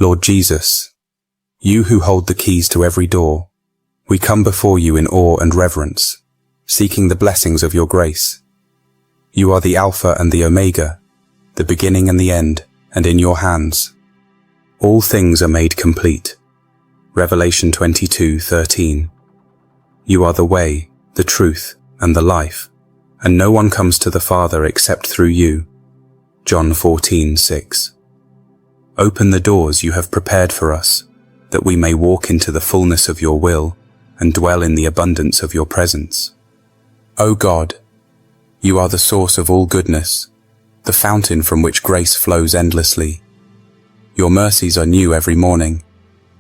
Lord Jesus, you who hold the keys to every door, we come before you in awe and reverence, seeking the blessings of your grace. You are the Alpha and the Omega, the beginning and the end, and in your hands all things are made complete. Revelation 22:13. You are the way, the truth, and the life, and no one comes to the Father except through you. John 14:6. Open the doors you have prepared for us, that we may walk into the fullness of your will and dwell in the abundance of your presence. O God, you are the source of all goodness, the fountain from which grace flows endlessly. Your mercies are new every morning,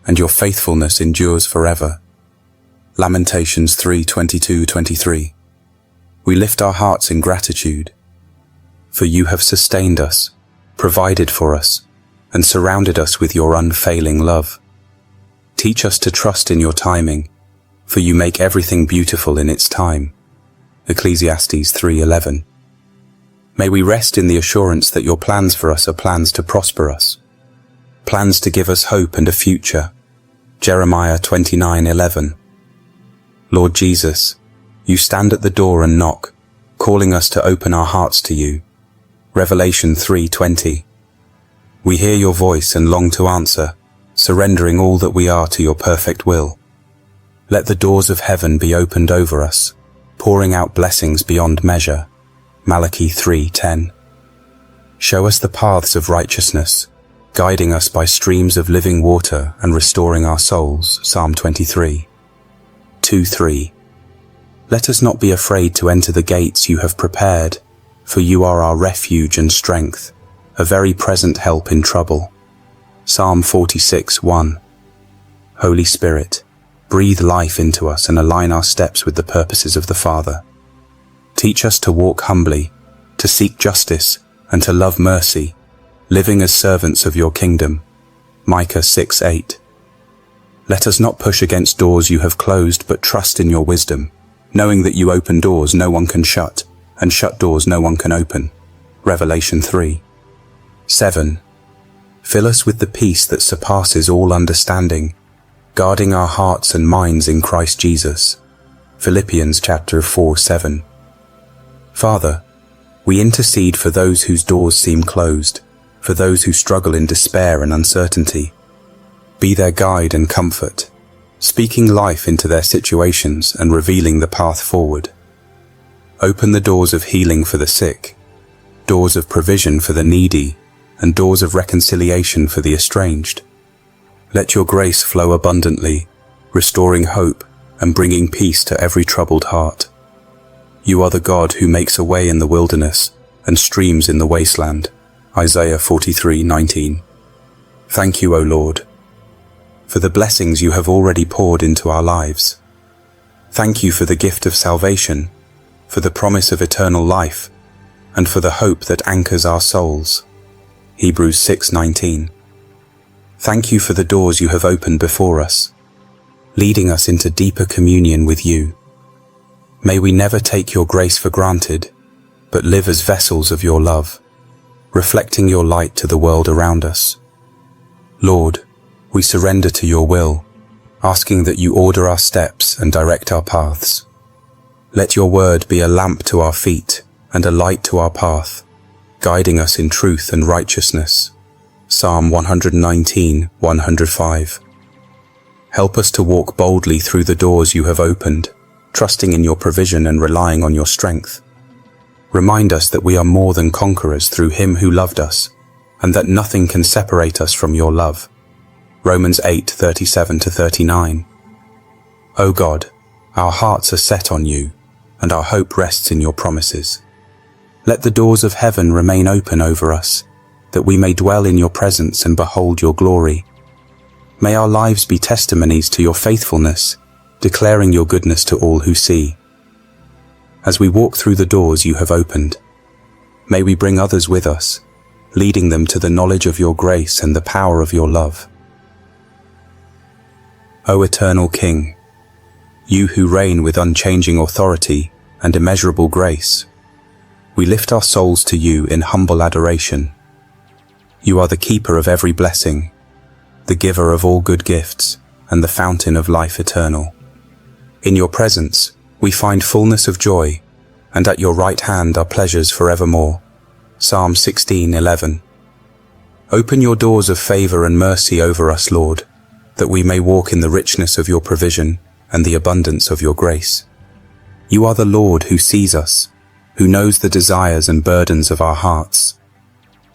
and your faithfulness endures forever. Lamentations 3:22-23. We lift our hearts in gratitude, for you have sustained us, provided for us, and surrounded us with your unfailing love. Teach us to trust in your timing, for you make everything beautiful in its time. Ecclesiastes 3:11. May we rest in the assurance that your plans for us are plans to prosper us, plans to give us hope and a future. Jeremiah 29:11. Lord Jesus, you stand at the door and knock, calling us to open our hearts to you. Revelation 3:20. We hear your voice and long to answer, surrendering all that we are to your perfect will. Let the doors of heaven be opened over us, pouring out blessings beyond measure. Malachi 3:10. Show us the paths of righteousness, guiding us by streams of living water and restoring our souls. Psalm 23:2-3. Let us not be afraid to enter the gates you have prepared, for you are our refuge and strength, a very present help in trouble. Psalm 46:1. Holy Spirit, breathe life into us and align our steps with the purposes of the Father. Teach us to walk humbly, to seek justice, and to love mercy, living as servants of your kingdom. Micah 6:8. Let us not push against doors you have closed, but trust in your wisdom, knowing that you open doors no one can shut, and shut doors no one can open. Revelation 3:7. Fill us with the peace that surpasses all understanding, guarding our hearts and minds in Christ Jesus. Philippians chapter 4:7. Father, we intercede for those whose doors seem closed, for those who struggle in despair and uncertainty. Be their guide and comfort, speaking life into their situations and revealing the path forward. Open the doors of healing for the sick, doors of provision for the needy, and doors of reconciliation for the estranged. Let your grace flow abundantly, restoring hope and bringing peace to every troubled heart. You are the God who makes a way in the wilderness and streams in the wasteland. Isaiah 43:19. Thank you, O Lord, for the blessings you have already poured into our lives. Thank you for the gift of salvation, for the promise of eternal life, and for the hope that anchors our souls. Hebrews 6:19. Thank you for the doors you have opened before us, leading us into deeper communion with you. May we never take your grace for granted, but live as vessels of your love, reflecting your light to the world around us. Lord, we surrender to your will, asking that you order our steps and direct our paths. Let your word be a lamp to our feet and a light to our path, guiding us in truth and righteousness. Psalm 119:105. Help us to walk boldly through the doors you have opened, trusting in your provision and relying on your strength. Remind us that we are more than conquerors through him who loved us, and that nothing can separate us from your love. Romans 8:37-39. O God, our hearts are set on you, and our hope rests in your promises. Let the doors of heaven remain open over us, that we may dwell in your presence and behold your glory. May our lives be testimonies to your faithfulness, declaring your goodness to all who see. As we walk through the doors you have opened, may we bring others with us, leading them to the knowledge of your grace and the power of your love. O eternal King, you who reign with unchanging authority and immeasurable grace, we lift our souls to you in humble adoration. You are the keeper of every blessing, the giver of all good gifts, and the fountain of life eternal. In your presence we find fullness of joy, and at your right hand are pleasures forevermore. Psalm 16:11. Open your doors of favor and mercy over us, Lord, that we may walk in the richness of your provision and the abundance of your grace. You are the Lord who sees us, who knows the desires and burdens of our hearts.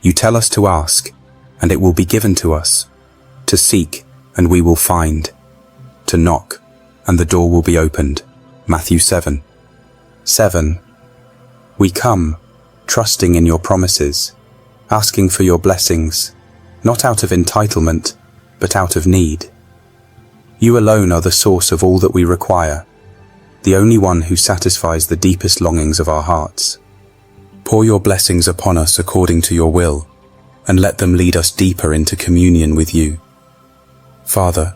You tell us to ask, and it will be given to us, to seek, and we will find, to knock, and the door will be opened. Matthew 7:7. We come, trusting in your promises, asking for your blessings, not out of entitlement, but out of need. You alone are the source of all that we require, the only one who satisfies the deepest longings of our hearts. Pour your blessings upon us according to your will, and let them lead us deeper into communion with you. Father,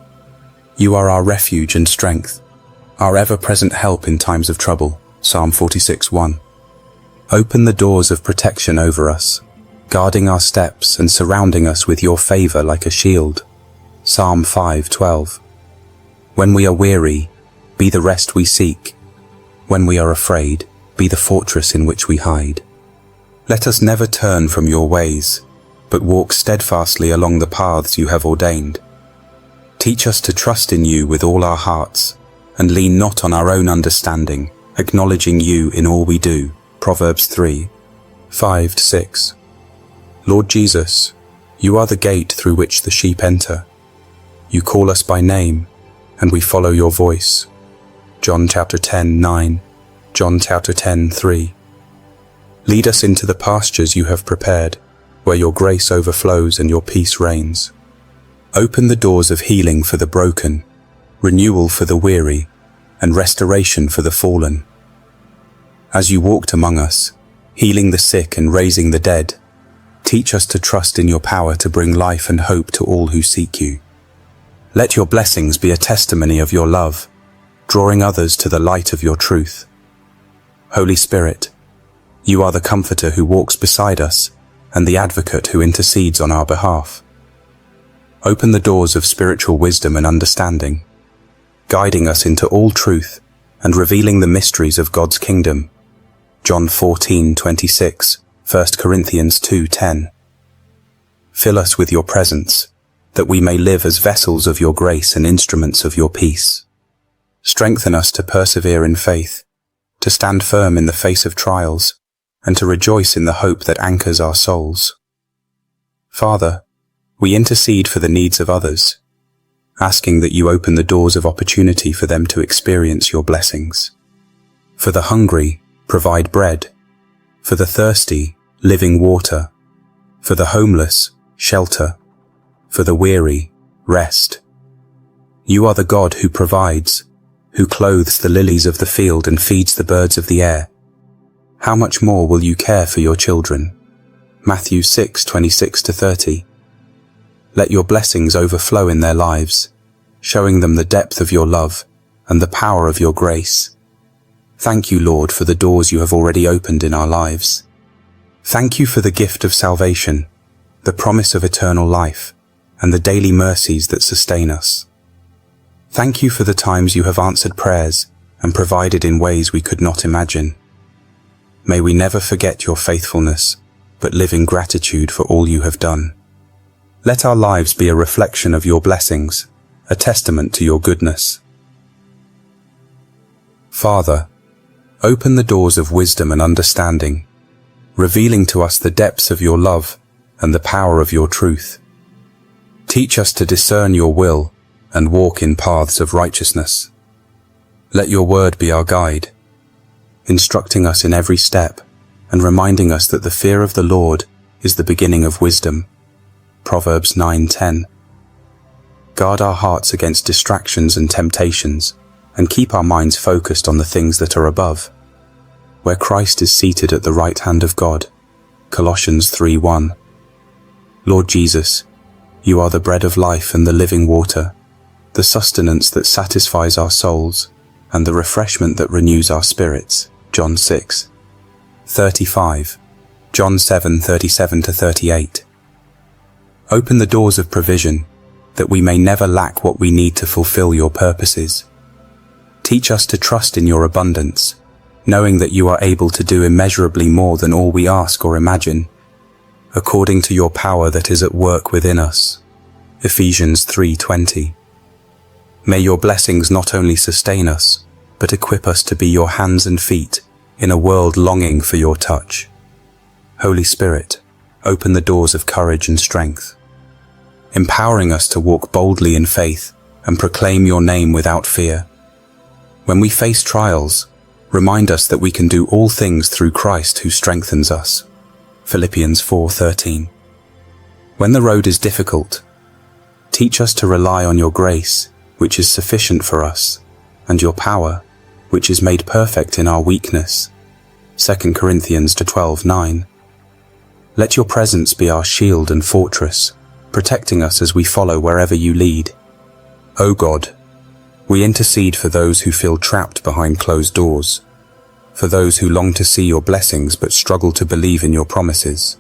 you are our refuge and strength, our ever-present help in times of trouble. Psalm 46:1. Open the doors of protection over us, guarding our steps and surrounding us with your favor like a shield. Psalm 5:12. When we are weary, be the rest we seek. When we are afraid, be the fortress in which we hide. Let us never turn from your ways, but walk steadfastly along the paths you have ordained. Teach us to trust in you with all our hearts, and lean not on our own understanding, acknowledging you in all we do. Proverbs 3:5-6. Lord Jesus, you are the gate through which the sheep enter. You call us by name, and we follow your voice. John chapter 10:9, John chapter 10:3. Lead us into the pastures you have prepared, where your grace overflows and your peace reigns. Open the doors of healing for the broken, renewal for the weary, and restoration for the fallen. As you walked among us, healing the sick and raising the dead, teach us to trust in your power to bring life and hope to all who seek you. Let your blessings be a testimony of your love, drawing others to the light of your truth. Holy Spirit, you are the comforter who walks beside us and the advocate who intercedes on our behalf. Open the doors of spiritual wisdom and understanding, guiding us into all truth and revealing the mysteries of God's kingdom. John 14:26, 1 Corinthians 2:10. Fill us with your presence, that we may live as vessels of your grace and instruments of your peace. Strengthen us to persevere in faith, to stand firm in the face of trials, and to rejoice in the hope that anchors our souls. Father, we intercede for the needs of others, asking that you open the doors of opportunity for them to experience your blessings. For the hungry, provide bread. For the thirsty, living water. For the homeless, shelter. For the weary, rest. You are the God who provides, who clothes the lilies of the field and feeds the birds of the air. How much more will you care for your children? Matthew 6:26-30. Let your blessings overflow in their lives, showing them the depth of your love and the power of your grace. Thank you, Lord, for the doors you have already opened in our lives. Thank you for the gift of salvation, the promise of eternal life, and the daily mercies that sustain us. Thank you for the times you have answered prayers and provided in ways we could not imagine. May we never forget your faithfulness, but live in gratitude for all you have done. Let our lives be a reflection of your blessings, a testament to your goodness. Father, open the doors of wisdom and understanding, revealing to us the depths of your love and the power of your truth. Teach us to discern your will and walk in paths of righteousness. Let your word be our guide, instructing us in every step and reminding us that the fear of the Lord is the beginning of wisdom. Proverbs 9:10. Guard our hearts against distractions and temptations, and keep our minds focused on the things that are above, where Christ is seated at the right hand of God. Colossians 3:1. Lord Jesus, you are the bread of life and the living water, the sustenance that satisfies our souls, and the refreshment that renews our spirits. John 6:35. John 7:37-38. Open the doors of provision, that we may never lack what we need to fulfill your purposes. Teach us to trust in your abundance, knowing that you are able to do immeasurably more than all we ask or imagine, according to your power that is at work within us. Ephesians 3:20. May your blessings not only sustain us, but equip us to be your hands and feet in a world longing for your touch. Holy Spirit, open the doors of courage and strength, empowering us to walk boldly in faith and proclaim your name without fear. When we face trials, remind us that we can do all things through Christ who strengthens us. Philippians 4:13. When the road is difficult, teach us to rely on your grace, which is sufficient for us, and your power, which is made perfect in our weakness. 2 Corinthians 12:9. Let your presence be our shield and fortress, protecting us as we follow wherever you lead. O God, we intercede for those who feel trapped behind closed doors, for those who long to see your blessings but struggle to believe in your promises.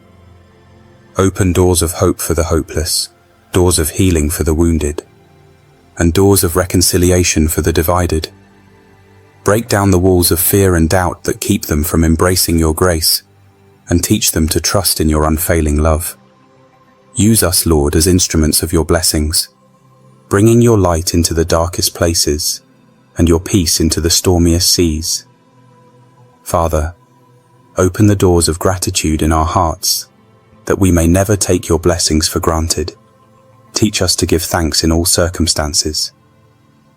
Open doors of hope for the hopeless, doors of healing for the wounded, and doors of reconciliation for the divided. Break down the walls of fear and doubt that keep them from embracing your grace, and teach them to trust in your unfailing love. Use us, Lord, as instruments of your blessings, bringing your light into the darkest places and your peace into the stormiest seas. Father, open the doors of gratitude in our hearts, that we may never take your blessings for granted. Teach us to give thanks in all circumstances,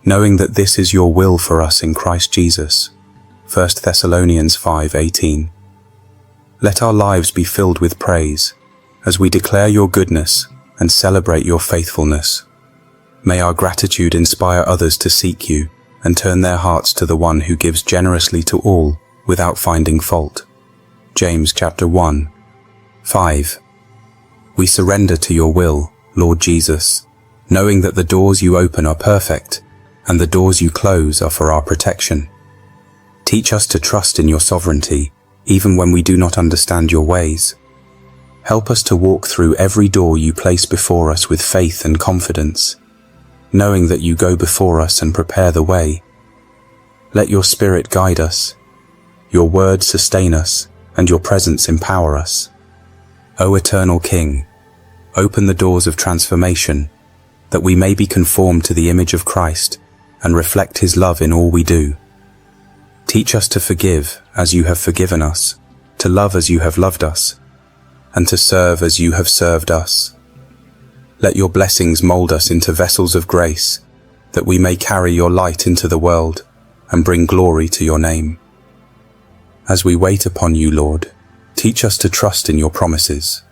knowing that this is your will for us in Christ Jesus. 1 Thessalonians 5:18. Let our lives be filled with praise, as we declare your goodness and celebrate your faithfulness. May our gratitude inspire others to seek you and turn their hearts to the one who gives generously to all without finding fault. James chapter 1:5. We surrender to your will, Lord Jesus, knowing that the doors you open are perfect and the doors you close are for our protection. Teach us to trust in your sovereignty, even when we do not understand your ways. Help us to walk through every door you place before us with faith and confidence, knowing that you go before us and prepare the way. Let your Spirit guide us, your word sustain us, and your presence empower us. O eternal King, open the doors of transformation, that we may be conformed to the image of Christ and reflect his love in all we do. Teach us to forgive as you have forgiven us, to love as you have loved us, and to serve as you have served us. Let your blessings mold us into vessels of grace, that we may carry your light into the world and bring glory to your name. As we wait upon you, Lord, teach us to trust in your promises,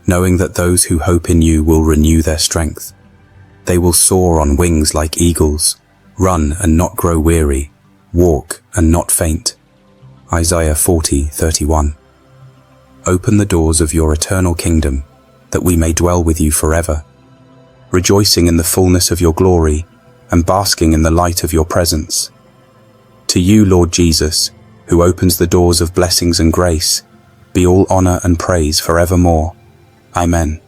knowing that those who hope in you will renew their strength. They will soar on wings like eagles, run and not grow weary, walk and not faint. Isaiah 40:31. Open the doors of your eternal kingdom, that we may dwell with you forever, rejoicing in the fullness of your glory and basking in the light of your presence. To you, Lord Jesus, who opens the doors of blessings and grace, be all honor and praise forevermore. Amen.